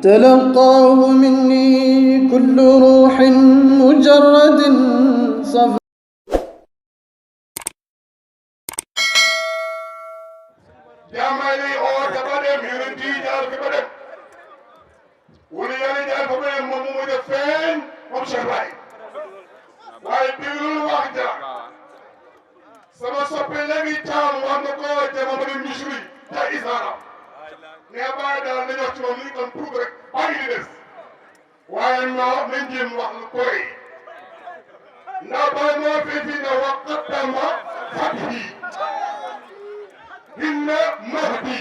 تلقاه مني كل روح مجرد صفا. jamali o tabaɗem yonenti jal fi baɗem woni yani jal fo ɓen mo mumude feeñ mom Cheikh Baye waaye diglul wax ja sama soppe legi caam wanda ko te Mamadou Misri te Isara ne Baye daal nañu wax ci moom li kon tuub rek bàyyi di des waaye ñoo nañ jéem wax lu koy ndax Baye moo fi fi ne waqatama fathi inna mahdi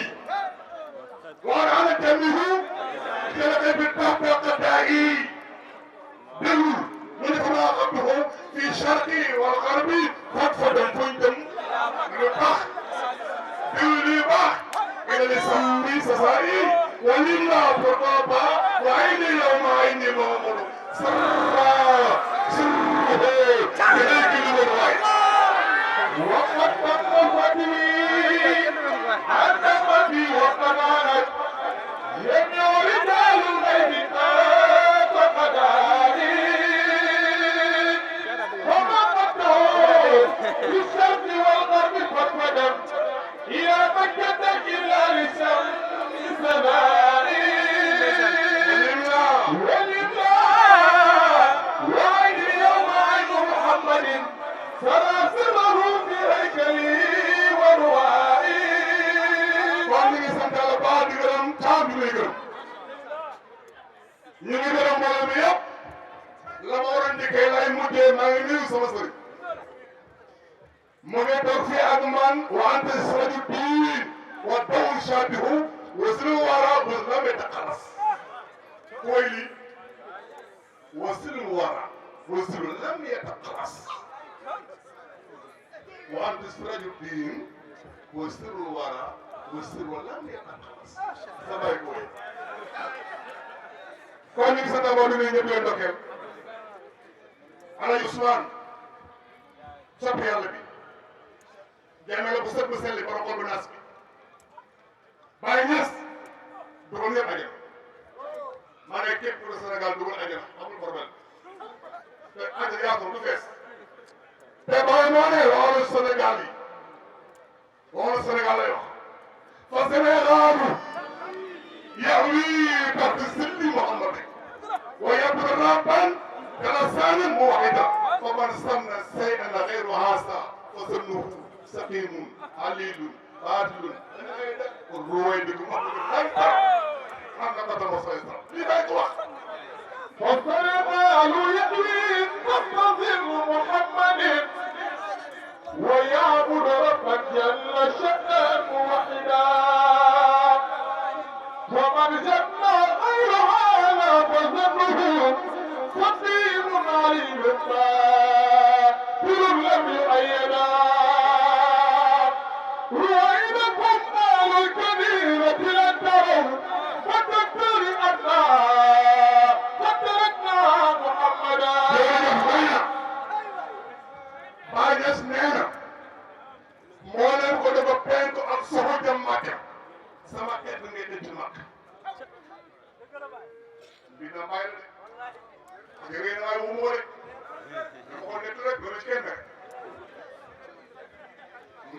وأنا على تمه جلد بالتحت قدائي دل من خلاقته في شرقي والغربي فضفضا فندم لبخ دل بخ إلى لساني سسائي ولله فرقابا وعيني يوم عيني مؤمن سرا سره إليك الورواي وقد تقفتني عتقتي وقد عنت يبني رجال الغيب فقد عليم وما قده للشرق والغرب فقدا إلى مكة إلا لسم زماني ولله وعين يوم عين محمد سرى سره في هيكلي وروائي وعندي سنتال بعد gërëm taam bi lay gërëm ñu ngi gërëm mbooloo mi yëpp la ma war a njëkkee lay mujjee maa ngi nuyu sama sëriñ mu ngi toog fii ak man wa anta siraju diin wa daw shabihu wa silu wara bu lam yataqalas koy li wa silu wara wa silu lam yataqalas wa anta siraju diin wa silu wara وسر ولا يتخلص سباي كوي كون ني ستا بودو ني ñepp leen dokel ala Ousmane sopp yàlla bi jàmmale bu set bu selli borom xol bu naas bi Baye Niass dugal ñëpp ajana ma ne képp ku Sénégal dugal ajana amul problème te ajana yaatu du fees te Baye moo ne loolu Sénégal yi loolu Sénégal lay wax فسنغال يأوي تحت سلم محمد ويبدو ربا كلسانا موحدا فمن سن شيئا غير هذا فسنه سقيم عليل قاتل الرويدكم أنا قد مصيصا لذلك وقت فسنغال يأوي تحت سلم محمد ويعبد ربا جل شأنه وحدا ومن جمع غير هذا فظنه سقيم عليم باطل لم يؤيدا رويدكم آل الكبيرة لن تروا فتكتر أنا قد تركنا محمدا Baye Niass nee na moo leen ko dafa penku ak soxo jëm Makka sama xeet bi ngay denc Makka bi na Baye la de ak réer waaye wu moo rek dama ko nekk rek dama ci kenn rek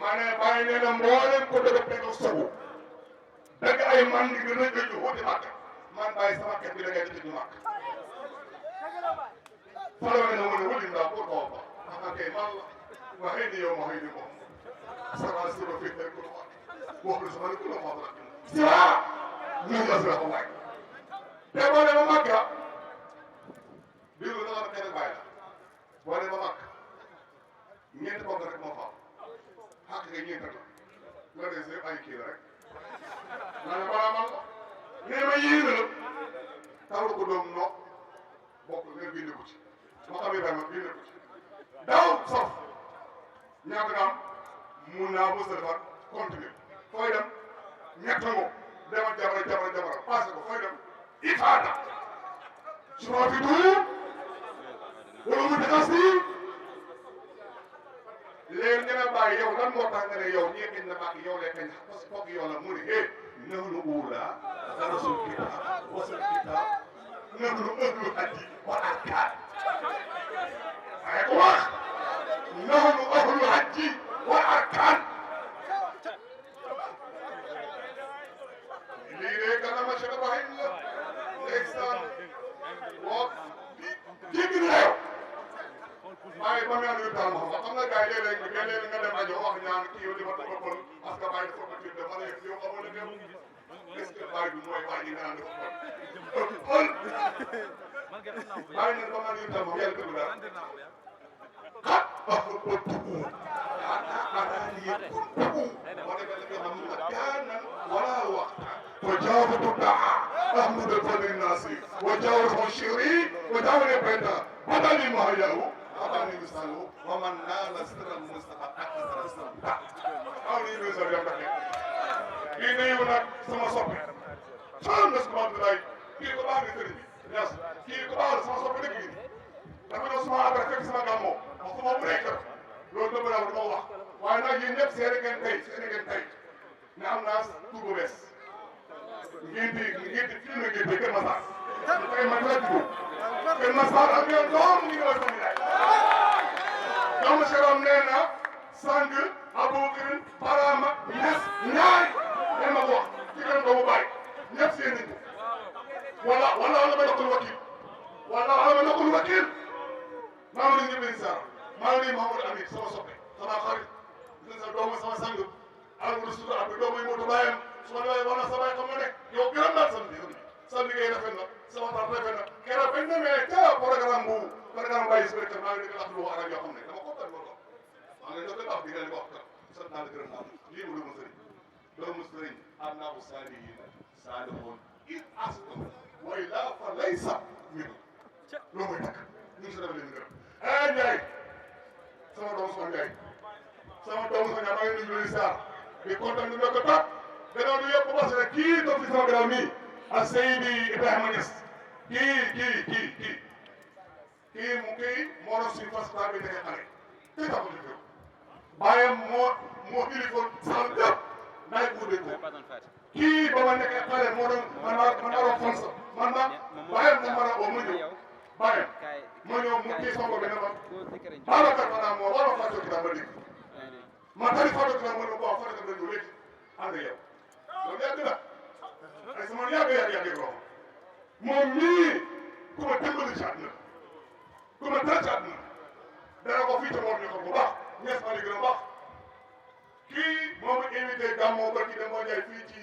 ma ne Baye nee na moo leen ko dafa penku ak soxo dëgg ay man di gën a jëj wuti Makka man Baye sama xeet bi da ngay denc Makka falo ne mo ne wuli nda pour ko ba okay man وحيد يوم وحيد يوم سرع سرع في الكل وقل سبحانه كل ما ضرب سرع من يسرع الله تبغى لما مكة بيقولوا نقدر كذا بايلا ولا ما مكة نيت بقدر ما فا حق نيت لا نزيد أي كذا أنا بقى ما نيما يهينه تقول كلهم نو بقول نبي نبوش ما كمي بقى نبي نبوش daw sof ñaata nga am mun naa mos a defar continuer fooy dem ñett ngo demal jabara passé ko fooy dem ifaada su ma fi tuur wala mu taxas nii léegi ñu ne bàyyi yow lan moo tax nga ne yow ñii dañ na bàyyi yow lay kañ parce que foog yow la mu ne eh nëw na uula dara suul kitaab wasul nahnu ahlul hajji wal arkaan waaye ko wax nahnu ahlul hajji wal arkaan lii de kanama Cheikh Ibrahim la ndeysaan woo jéggi na yow waaye ba mu yàgg yu taal ma xam nga gars yi léeg-léeg nga dem rajo wax ñaan kii yow di ma ëppal parce que bàyyi dafa ëppal dafa ne yow xamoo ne dem est-ce que bàyyi bi mooy bàyyi nga naan dafa ëppal bàyyi nag ba man yu taal ma yàlla dëgg daal xat ëppatugu ataani kuntugu moo defee la nga xam ne kaanan wala waxta wa jaawatu daa ahmad al-fadl nasir wa jaawatu shiri wa jaawatu benta badali mahayahu abani misalu wa man nala sirral mustafa akthara sabta aw ni do sa yam takke li nuyu nag sama soppe xam nga sama Abdoulaye kii ko baax ni sëriñ bi yes kii ko baax sama soppe dëgg gi dafa ñëw sama abra fekk sama gàmmo wax ko moom rek loolu dëgg la dama wax waaye nag yéen ñëpp seede ngeen tey ne am naa tur bu bees ngeen di fii la ngeen di Kër Massar tey man la tudd Kër Massar ak yow doom ñu ngi woon sama yaay doomu Cheikh nee na sang Aboubacar Barama Niass ñaari ne ma wax ci kan doomu baay ñëpp seen nañ ko wala ma nekkul wakil wala ma nekkul wakil maa ngi leen di Sarr maa ngi leen Mahamadou Amid sama soppe sama xarit sa doomu sama sang alhamdulilah suba ab doomu yi motu bàyyam su ma demee wax na sa baay xam nga ne yow gërëm naa sa liggéey rafet na sama taat rafet na keroog bañ demee ca programme bàyyi si rek maa ngi leen di wax lu arab yoo xam ne dama kontaan lool maa ngi leen di wax di leen wax sant naa la gërëm naa lii mu doomu sëriñ am naa ko saalihiin saalihoon it aslam way laa fa laysa min loo mooy takk ñu ngi si def leen gërëm Ndiaye sama doomu sama Ndiaye sama doomu sama Ndiaye maa ngi nuyu Sarr di kontaan di ko topp gannaaw du yëpp parce que kii toog ci sama gannaaw nii ak Seydi Ibrahima Niass kii moo doon suñu fas bi nekkee xale tey taxul di ko bàyyam moo ilifoon saal yëpp naaj bu dee ko kii ba ma nekkee xale moo doon man maa doon fon sa bàyyam moo ma oo ma ñëw bàyyam ma ñëw mu kii songo bi ne ma Babacar maanaam moo war a fàttali kitaab ma dégg ma tari fàttali kitaab ma ne ko waaw fàttali kitaab léegi ànd yow loolu yàgg na ay sama yàgg loo moom ñii ku ma dimbali ci àdduna ku ma tëj ci àdduna dana ko fii te moom ñu ko bu baax ñees ma li gën a baax kii moom a invité gàmmoo ba kii demoo jaay fii ci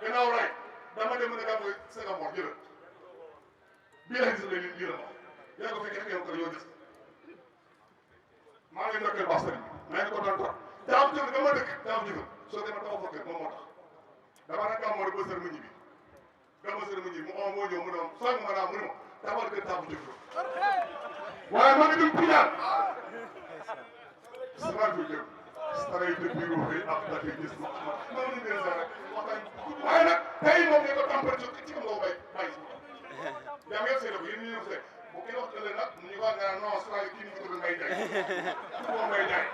gannaaw ray dama dem ne gàmmoo sa gàmmoo jëlal bii la gis la lii la wax yaa ko fekkee yow ko yow gis maa ngi ndokkeel baax sëriñ maa ngi ko doon trop daam jël dama dëkk daam jël soo demee dama fokkee moom moo tax dama nag gàmmoo rek ba sër mu ñibbi mu oo moo ñëw mu ne soñ ma naa mu ne ma dawal kër taabu jëf waaye ma ngi dem Piñaan sama du jëm saray de biiru xëy ak dafay gis ma ngi leen sa rek waxtaan waaye nag tey moom ne ko tàmpal ci kam nga bàyyi si yaa ngi seetlu ko yéen ñu ñëw seet bu kenn wax ëllëg nag ñu wax nga non c'est kii ni ko tudd Mbaye Ndiaye moo Mbaye Ndiaye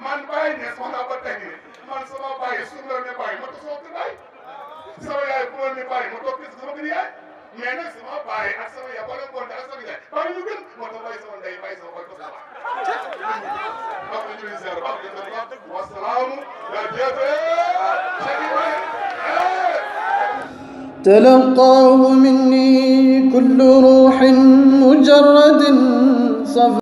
man Baye Niass wax naa ba tey ne man sama Baye su ma ne Baye ma toog sama kër Baye sama yaay bu ma ne Baye ma toog sama kër yaay mais nag sama Baye ak sama yaay boo leen bonte ak sama yaay Baye ñu gën moo tax Baye sama ndey Baye sama Baye toog sama baax na ñu leen ziar baax na wasalaamu تلقاه مني كل روح مجرد صف